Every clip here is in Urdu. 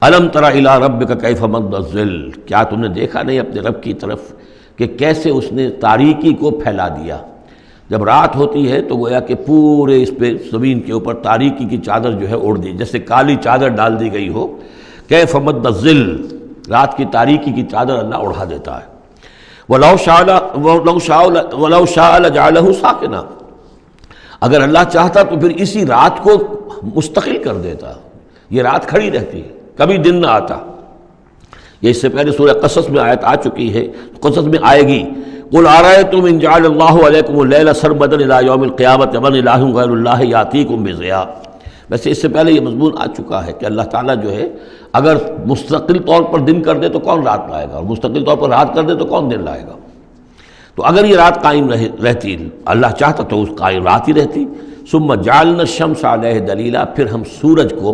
الم تر الی ربک کیف مد الظل، کیا تم نے دیکھا نہیں اپنے رب کی طرف کہ کیسے اس نے تاریکی کو پھیلا دیا۔ جب رات ہوتی ہے تو گویا کہ پورے اس پہ زمین کے اوپر تاریکی کی چادر جو ہے اوڑھ دی، جیسے کالی چادر ڈال دی گئی ہو۔ کیف مد الظل، رات کی تاریکی کی چادر اللہ اڑا دیتا ہے۔ وَلَوْ شَاءَ لَجَعَلَهُ سَاكِنًا، اگر اللہ چاہتا تو پھر اسی رات کو مستقل کر دیتا، یہ رات کھڑی رہتی ہے، کبھی دن نہ آتا۔ یہ اس سے پہلے سورہ قصص میں آیت آ چکی ہے، قصص میں آئے گی۔ قُلْ أَرَأَيْتُمْ إِنْ جَعَلَ اللَّهُ عَلَيْكُمُ اللَّيْلَ سَرْمَدًا إِلَىٰ يَوْمِ الْقِيَامَةِ مَنْ إِلَٰهٌ غَيْرُ اللَّهِ يَأْتِيكُمْ بِضِيَاءٍ۔ ویسے اس سے پہلے یہ مضمون آ چکا ہے کہ اللہ تعالیٰ جو ہے اگر مستقل طور پر دن کر دے تو کون رات لائے گا، اور مستقل طور پر رات کر دے تو کون دن لائے گا۔ تو اگر یہ رات قائم رہتی، اللہ چاہتا تو اس قائم رات ہی رہتی۔ ثم جعلنا الشمس علیہ دلیلا، پھر ہم سورج کو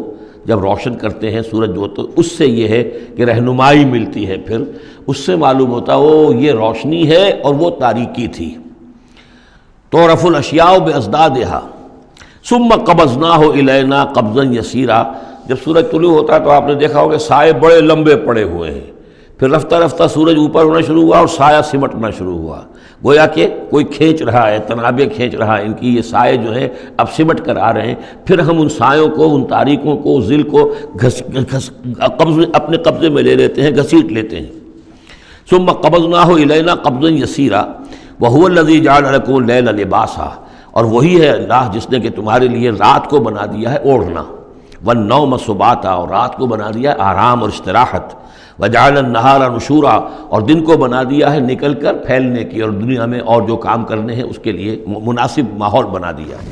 جب روشن کرتے ہیں، سورج جو تو اس سے یہ ہے کہ رہنمائی ملتی ہے، پھر اس سے معلوم ہوتا یہ روشنی ہے اور وہ تاریکی تھی۔ تعرف الاشیاء بازدادها ثم قبضناہ الینا قبضا یسیرا، جب سورج طلوع ہوتا ہے تو آپ نے دیکھا ہوگا سائے بڑے لمبے پڑے ہوئے ہیں، پھر رفتہ رفتہ سورج اوپر ہونا شروع ہوا اور سایہ سمٹنا شروع ہوا، گویا کہ کوئی کھینچ رہا ہے، تنابیں کھینچ رہا ہے، ان کی یہ سائے جو ہیں اب سمٹ کر آ رہے ہیں۔ پھر ہم ان سایوں کو، ان تاریکوں کو، ذل کو اپنے قبضے میں لے لیتے ہیں، گھسیٹ لیتے ہیں۔ ثم قبضناہ الینا قبضا یسیرا وہو الذی جعل لکم اللیل لباسا، اور وہی ہے اللہ جس نے کہ تمہارے لیے رات کو بنا دیا ہے اوڑھنا، والنوم سباتا، اور رات کو بنا دیا ہے آرام اور استراحت، وجعل النہار نشورا، اور دن کو بنا دیا ہے نکل کر پھیلنے کی، اور دنیا میں اور جو کام کرنے ہیں اس کے لیے مناسب ماحول بنا دیا ہے۔